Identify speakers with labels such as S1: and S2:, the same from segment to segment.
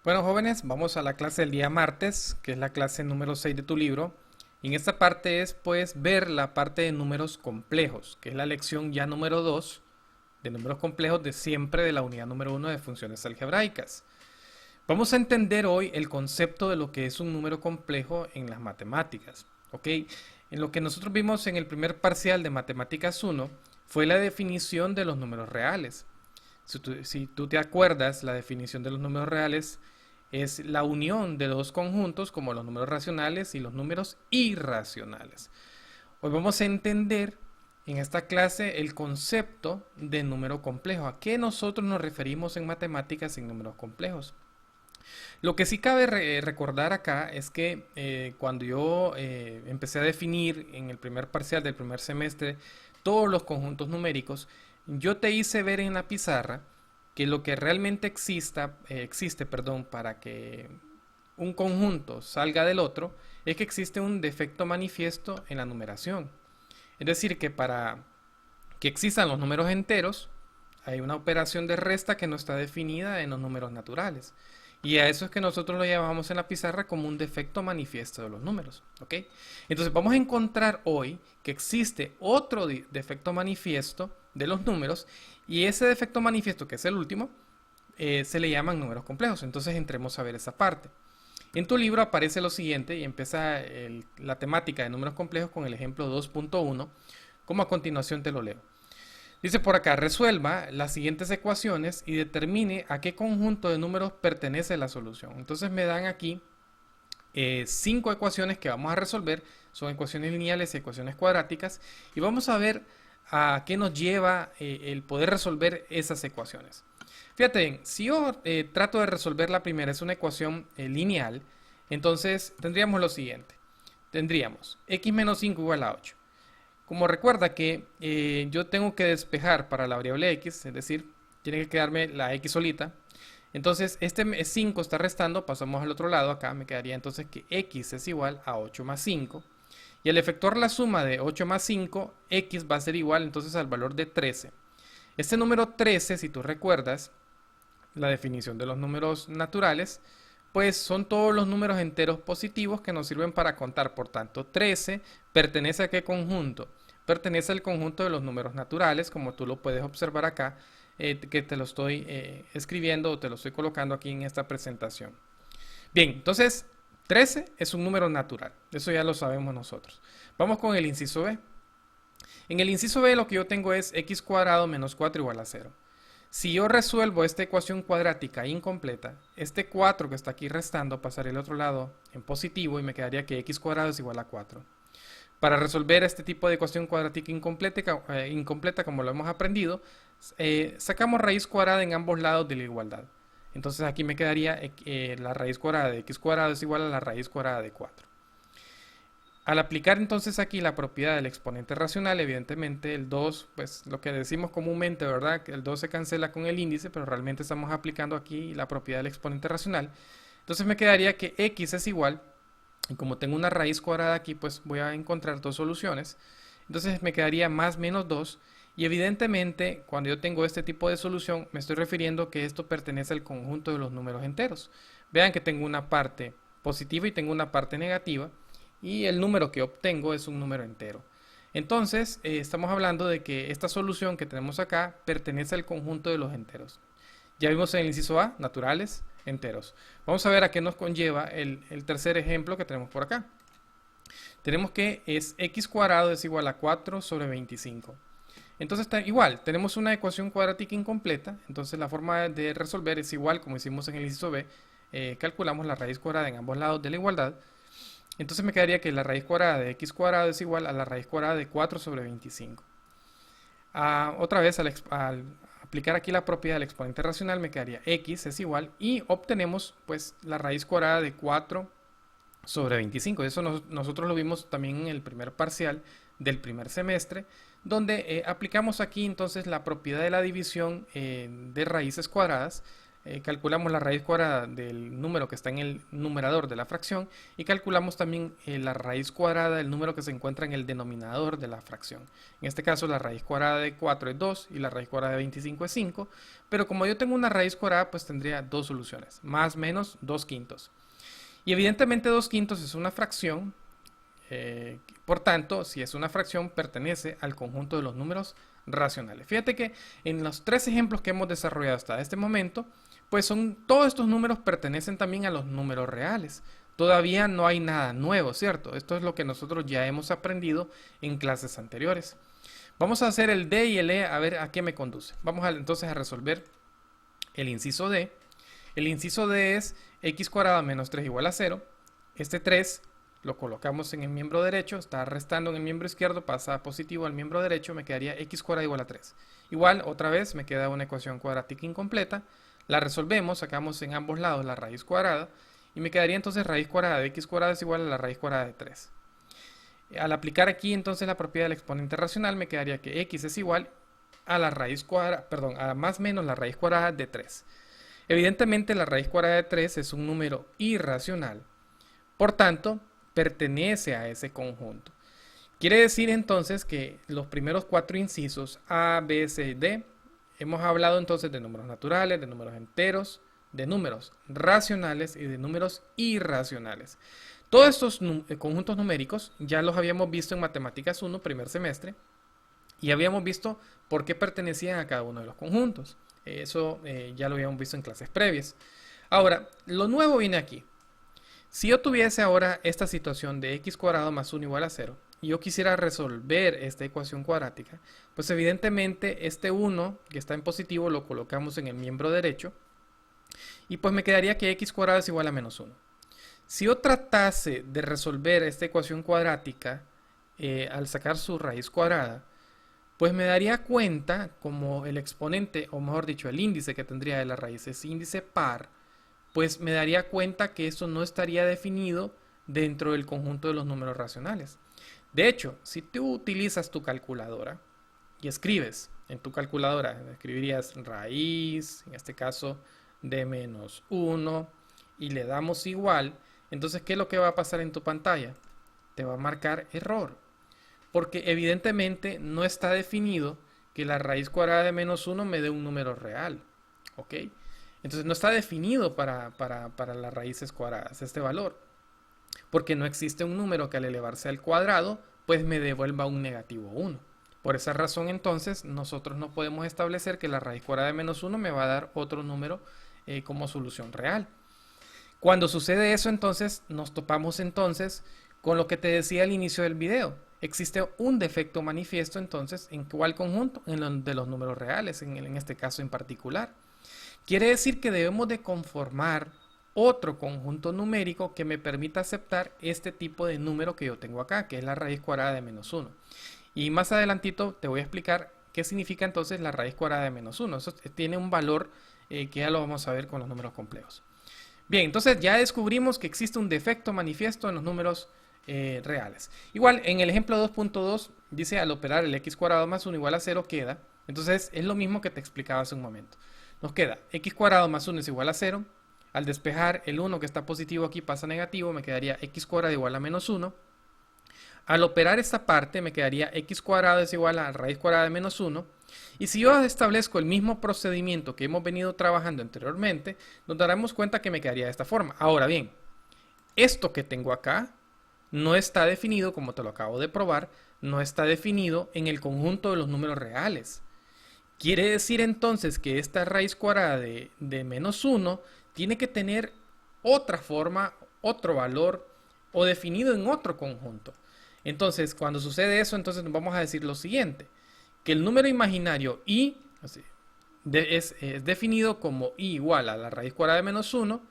S1: Bueno, jóvenes, vamos a la clase del día martes, que es la clase número 6 de tu libro. Y en esta parte es pues ver la parte de números complejos, que es la lección ya número 2 de números complejos de siempre de la unidad número 1 de funciones algebraicas. Vamos a entender hoy el concepto de lo que es un número complejo en las matemáticas, ¿ok? En lo que nosotros vimos en el primer parcial de Matemáticas 1 fue la definición de los números reales. Si tú te acuerdas, la definición de los números reales es la unión de dos conjuntos como los números racionales y los números irracionales. Hoy vamos a entender en esta clase el concepto de número complejo. ¿A qué nosotros nos referimos en matemáticas en números complejos? Lo que sí cabe recordar acá es que cuando yo empecé a definir en el primer parcial del primer semestre todos los conjuntos numéricos, yo te hice ver en la pizarra que lo que realmente existe para que un conjunto salga del otro es que existe un defecto manifiesto en la numeración. Es decir, que para que existan los números enteros, hay una operación de resta que no está definida en los números naturales. Y a eso es que nosotros lo llamamos en la pizarra como un defecto manifiesto de los números. ¿Ok? Entonces vamos a encontrar hoy que existe otro defecto manifiesto de los números y ese defecto manifiesto, que es el último, se le llaman números complejos. Entonces entremos a ver esa parte. En tu libro aparece lo siguiente y empieza la temática de números complejos con el ejemplo 2.1, como a continuación te lo leo. Dice por acá, resuelva las siguientes ecuaciones y determine a qué conjunto de números pertenece la solución. Entonces me dan aquí 5 ecuaciones que vamos a resolver. Son ecuaciones lineales y ecuaciones cuadráticas. Y vamos a ver a qué nos lleva el poder resolver esas ecuaciones. Fíjate bien, si yo trato de resolver la primera, es una ecuación lineal, entonces tendríamos lo siguiente. Tendríamos x menos 5 igual a 8. Como recuerda que yo tengo que despejar para la variable x, es decir, tiene que quedarme la x solita. Entonces, este 5 está restando, pasamos al otro lado, acá me quedaría entonces que x es igual a 8 más 5. Y al efectuar la suma de 8 más 5, x va a ser igual entonces al valor de 13. Este número 13, si tú recuerdas la definición de los números naturales, pues son todos los números enteros positivos que nos sirven para contar. Por tanto, 13 pertenece a qué conjunto? Pertenece al conjunto de los números naturales, como tú lo puedes observar acá, que te lo estoy escribiendo o te lo estoy colocando aquí en esta presentación. Bien, entonces 13 es un número natural, eso ya lo sabemos nosotros. Vamos con el inciso B. En el inciso B lo que yo tengo es x cuadrado menos 4 igual a 0. Si yo resuelvo esta ecuación cuadrática incompleta, este 4 que está aquí restando pasaré al otro lado en positivo y me quedaría que x cuadrado es igual a 4. Para resolver este tipo de ecuación cuadrática incompleta como lo hemos aprendido, sacamos raíz cuadrada en ambos lados de la igualdad. Entonces aquí me quedaría la raíz cuadrada de x cuadrado es igual a la raíz cuadrada de 4. Al aplicar entonces aquí la propiedad del exponente racional, evidentemente el 2, pues lo que decimos comúnmente, ¿verdad? Que el 2 se cancela con el índice, pero realmente estamos aplicando aquí la propiedad del exponente racional. Entonces me quedaría que x es igual, y como tengo una raíz cuadrada aquí, pues voy a encontrar dos soluciones. Entonces me quedaría más menos 2, y evidentemente cuando yo tengo este tipo de solución, me estoy refiriendo que esto pertenece al conjunto de los números enteros. Vean que tengo una parte positiva y tengo una parte negativa y el número que obtengo es un número entero. Entonces, estamos hablando de que esta solución que tenemos acá pertenece al conjunto de los enteros. Ya vimos en el inciso A, naturales, enteros. Vamos a ver a qué nos conlleva el tercer ejemplo que tenemos por acá. Tenemos que es x cuadrado es igual a 4 sobre 25. Entonces, igual, tenemos una ecuación cuadrática incompleta. Entonces, la forma de resolver es igual como hicimos en el inciso B. Calculamos la raíz cuadrada en ambos lados de la igualdad. Entonces me quedaría que la raíz cuadrada de x cuadrado es igual a la raíz cuadrada de 4 sobre 25. Otra vez, al aplicar aquí la propiedad del exponente racional, me quedaría x es igual y obtenemos pues la raíz cuadrada de 4 sobre 25. Eso nosotros lo vimos también en el primer parcial del primer semestre, donde aplicamos aquí entonces la propiedad de la división de raíces cuadradas. calculamos la raíz cuadrada del número que está en el numerador de la fracción y calculamos también la raíz cuadrada del número que se encuentra en el denominador de la fracción. En este caso la raíz cuadrada de 4 es 2 y la raíz cuadrada de 25 es 5, pero como yo tengo una raíz cuadrada, pues tendría dos soluciones, más menos 2 quintos. Y evidentemente 2 quintos es una fracción, por tanto, si es una fracción, pertenece al conjunto de los números racionales. Fíjate que en los tres ejemplos que hemos desarrollado hasta este momento, pues todos estos números pertenecen también a los números reales. Todavía no hay nada nuevo, ¿cierto? Esto es lo que nosotros ya hemos aprendido en clases anteriores. Vamos a hacer el D y el E a ver a qué me conduce. Entonces a resolver el inciso D. El inciso D es x cuadrado menos 3 igual a 0. Este 3 lo colocamos en el miembro derecho, está restando en el miembro izquierdo, pasa positivo al miembro derecho, me quedaría x cuadrado igual a 3. Igual, otra vez, me queda una ecuación cuadrática incompleta. La resolvemos, sacamos en ambos lados la raíz cuadrada y me quedaría entonces raíz cuadrada de x cuadrado es igual a la raíz cuadrada de 3. Al aplicar aquí entonces la propiedad del exponente racional, me quedaría que x es igual a la raíz cuadrada, perdón, a más menos la raíz cuadrada de 3. Evidentemente la raíz cuadrada de 3 es un número irracional, por tanto pertenece a ese conjunto. Quiere decir entonces que los primeros cuatro incisos A, B, C y D, hemos hablado entonces de números naturales, de números enteros, de números racionales y de números irracionales. Todos estos conjuntos numéricos ya los habíamos visto en Matemáticas 1, primer semestre, y habíamos visto por qué pertenecían a cada uno de los conjuntos. Eso ya lo habíamos visto en clases previas. Ahora, lo nuevo viene aquí. Si yo tuviese ahora esta situación de x cuadrado más 1 igual a 0, y yo quisiera resolver esta ecuación cuadrática, pues evidentemente este 1 que está en positivo lo colocamos en el miembro derecho, y pues me quedaría que x cuadrado es igual a menos 1. Si yo tratase de resolver esta ecuación cuadrática al sacar su raíz cuadrada, pues me daría cuenta como el exponente, o mejor dicho, el índice que tendría de la raíz es índice par, pues me daría cuenta que eso no estaría definido dentro del conjunto de los números racionales. De hecho, si tú utilizas tu calculadora y escribes en tu calculadora, escribirías raíz, en este caso de menos 1, y le damos igual, entonces ¿qué es lo que va a pasar en tu pantalla? Te va a marcar error, porque evidentemente no está definido que la raíz cuadrada de menos 1 me dé un número real, ¿ok? Entonces no está definido para las raíces cuadradas este valor, porque no existe un número que al elevarse al cuadrado, pues me devuelva un negativo 1. Por esa razón entonces nosotros no podemos establecer que la raíz cuadrada de menos 1 me va a dar otro número como solución real. Cuando sucede eso entonces nos topamos entonces con lo que te decía al inicio del video. Existe un defecto manifiesto entonces en cuál conjunto, de los números reales, en este caso en particular. Quiere decir que debemos de conformar otro conjunto numérico que me permita aceptar este tipo de número que yo tengo acá, que es la raíz cuadrada de menos 1. Y más adelantito te voy a explicar qué significa entonces la raíz cuadrada de menos 1. Eso tiene un valor que ya lo vamos a ver con los números complejos. Bien, entonces ya descubrimos que existe un defecto manifiesto en los números reales. Igual, en el ejemplo 2.2 dice al operar el x cuadrado más 1 igual a 0 queda. Entonces es lo mismo que te explicaba hace un momento. Nos queda x cuadrado más 1 es igual a 0. Al despejar el 1 que está positivo aquí pasa negativo, me quedaría x cuadrado igual a menos 1. Al operar esta parte me quedaría x cuadrado es igual a raíz cuadrada de menos 1. Y si yo establezco el mismo procedimiento que hemos venido trabajando anteriormente, nos daremos cuenta que me quedaría de esta forma. Ahora bien, esto que tengo acá no está definido, como te lo acabo de probar, no está definido en el conjunto de los números reales. Quiere decir entonces que esta raíz cuadrada de menos 1 tiene que tener otra forma, otro valor o definido en otro conjunto. Entonces, cuando sucede eso, entonces nos vamos a decir lo siguiente, que el número imaginario i es definido como i igual a la raíz cuadrada de menos 1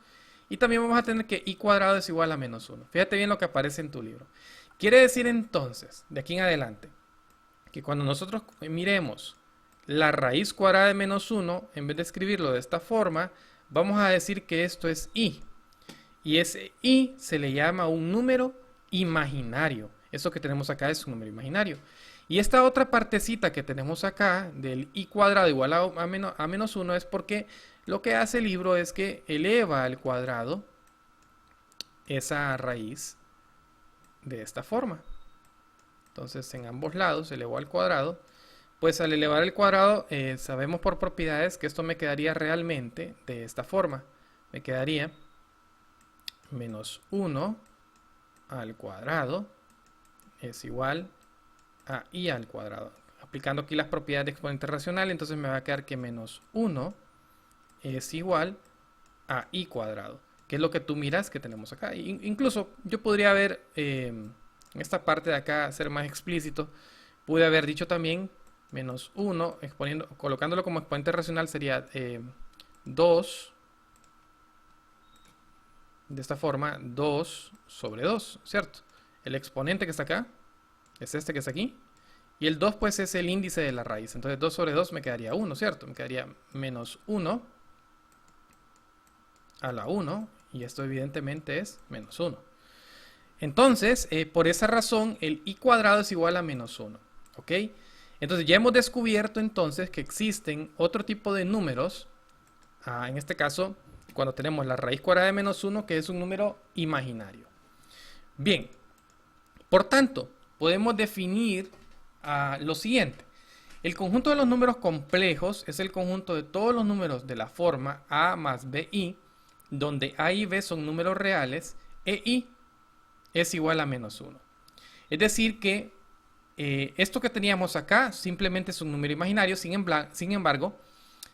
S1: y también vamos a tener que i cuadrado es igual a menos 1. Fíjate bien lo que aparece en tu libro. Quiere decir entonces, de aquí en adelante, que cuando nosotros miremos la raíz cuadrada de menos 1, en vez de escribirlo de esta forma, vamos a decir que esto es i. Y ese i se le llama un número imaginario. Eso que tenemos acá es un número imaginario. Y esta otra partecita que tenemos acá del i cuadrado igual a menos 1 es porque lo que hace el libro es que eleva al cuadrado esa raíz de esta forma. Entonces en ambos lados se elevó al cuadrado. Pues al elevar el cuadrado sabemos por propiedades que esto me quedaría realmente de esta forma. Me quedaría menos 1 al cuadrado es igual a i al cuadrado. Aplicando aquí las propiedades de exponente racional, entonces me va a quedar que menos 1 es igual a i cuadrado, que es lo que tú miras que tenemos acá. Incluso yo podría haber, en esta parte de acá, ser más explícito, pude haber dicho también menos 1, colocándolo como exponente racional sería 2, de esta forma, 2 sobre 2, ¿cierto? El exponente que está acá es este que está aquí, y el 2 pues es el índice de la raíz, entonces 2 sobre 2 me quedaría 1, ¿cierto? Me quedaría menos 1 a la 1, y esto evidentemente es menos 1. Entonces, por esa razón, el i cuadrado es igual a menos 1, ¿ok? Entonces ya hemos descubierto entonces que existen otro tipo de números, en este caso, cuando tenemos la raíz cuadrada de menos 1, que es un número imaginario. Bien, por tanto, podemos definir lo siguiente. El conjunto de los números complejos es el conjunto de todos los números de la forma a más bi, donde a y b son números reales e i es igual a menos 1. Es decir que esto que teníamos acá simplemente es un número imaginario, sin embargo,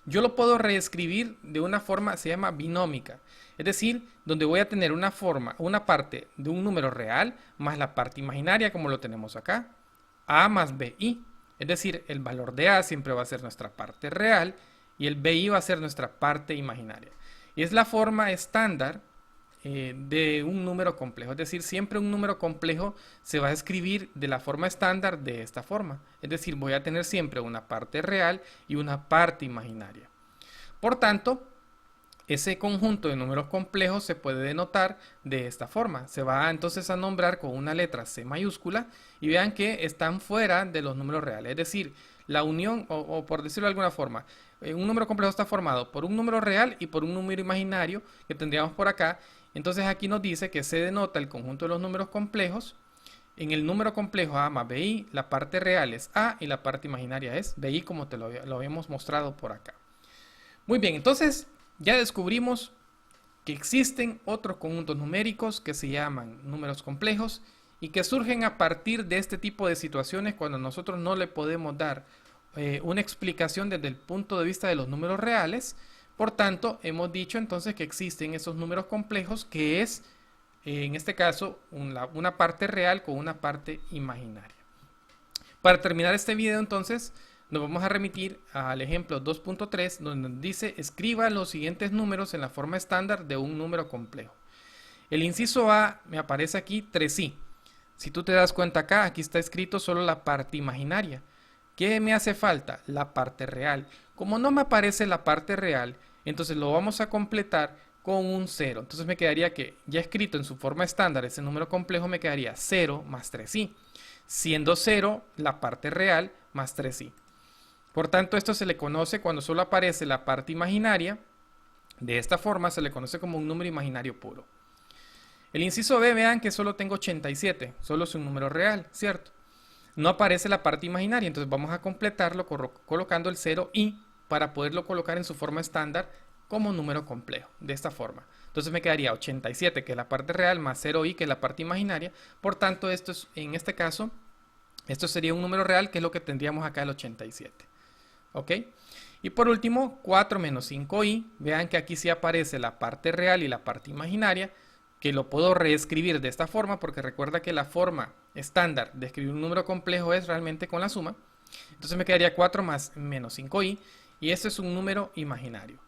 S1: yo lo puedo reescribir de una forma, se llama binómica. Es decir, donde voy a tener una parte de un número real más la parte imaginaria, como lo tenemos acá, a más bi. Es decir, el valor de a siempre va a ser nuestra parte real y el bi va a ser nuestra parte imaginaria. Y es la forma estándar de un número complejo. Es decir, siempre un número complejo se va a escribir de la forma estándar de esta forma. Es decir, voy a tener siempre una parte real y una parte imaginaria. Por tanto, ese conjunto de números complejos se puede denotar de esta forma. Se va entonces a nombrar con una letra C mayúscula y vean que están fuera de los números reales. Es decir, la unión, o por decirlo de alguna forma, un número complejo está formado por un número real y por un número imaginario que tendríamos por acá. Entonces aquí nos dice que se denota el conjunto de los números complejos. En el número complejo a más bi, la parte real es a y la parte imaginaria es bi, como te lo habíamos mostrado por acá. Muy bien, entonces ya descubrimos que existen otros conjuntos numéricos que se llaman números complejos y que surgen a partir de este tipo de situaciones cuando nosotros no le podemos dar una explicación desde el punto de vista de los números reales. Por tanto, hemos dicho entonces que existen esos números complejos que es, en este caso, una parte real con una parte imaginaria. Para terminar este video entonces, nos vamos a remitir al ejemplo 2.3 donde nos dice escriba los siguientes números en la forma estándar de un número complejo. El inciso A me aparece aquí 3i. Si tú te das cuenta acá, aquí está escrito solo la parte imaginaria. ¿Qué me hace falta? La parte real. Como no me aparece la parte real, entonces lo vamos a completar con un 0. Entonces me quedaría que ya escrito en su forma estándar ese número complejo me quedaría 0 más 3i. Siendo 0 la parte real más 3i. Por tanto, esto se le conoce cuando solo aparece la parte imaginaria. De esta forma se le conoce como un número imaginario puro. El inciso B, vean que solo tengo 87, solo es un número real, ¿cierto? No aparece la parte imaginaria, entonces vamos a completarlo colocando el 0i para poderlo colocar en su forma estándar como número complejo, de esta forma. Entonces me quedaría 87, que es la parte real, más 0i, que es la parte imaginaria. Por tanto, esto es, en este caso, esto sería un número real, que es lo que tendríamos acá, el 87. ¿Ok? Y por último, 4 menos 5i. Vean que aquí sí aparece la parte real y la parte imaginaria, que lo puedo reescribir de esta forma, porque recuerda que la forma estándar de escribir un número complejo es realmente con la suma. Entonces me quedaría 4 más menos 5i, y esto es un número imaginario.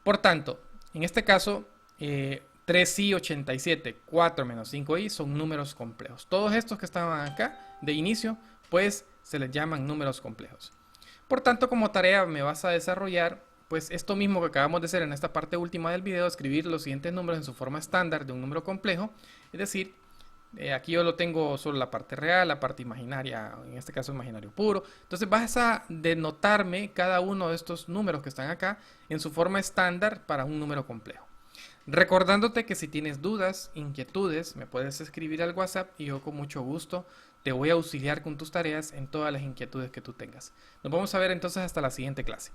S1: Por tanto, en este caso, 3i, 87, 4 menos 5i son números complejos. Todos estos que estaban acá de inicio, pues se les llaman números complejos. Por tanto, como tarea me vas a desarrollar pues esto mismo que acabamos de hacer en esta parte última del video, escribir los siguientes números en su forma estándar de un número complejo, es decir, Aquí yo lo tengo solo la parte real, la parte imaginaria, en este caso imaginario puro. Entonces vas a denotarme cada uno de estos números que están acá en su forma estándar para un número complejo. Recordándote que si tienes dudas, inquietudes, me puedes escribir al WhatsApp y yo con mucho gusto te voy a auxiliar con tus tareas en todas las inquietudes que tú tengas. Nos vamos a ver entonces hasta la siguiente clase.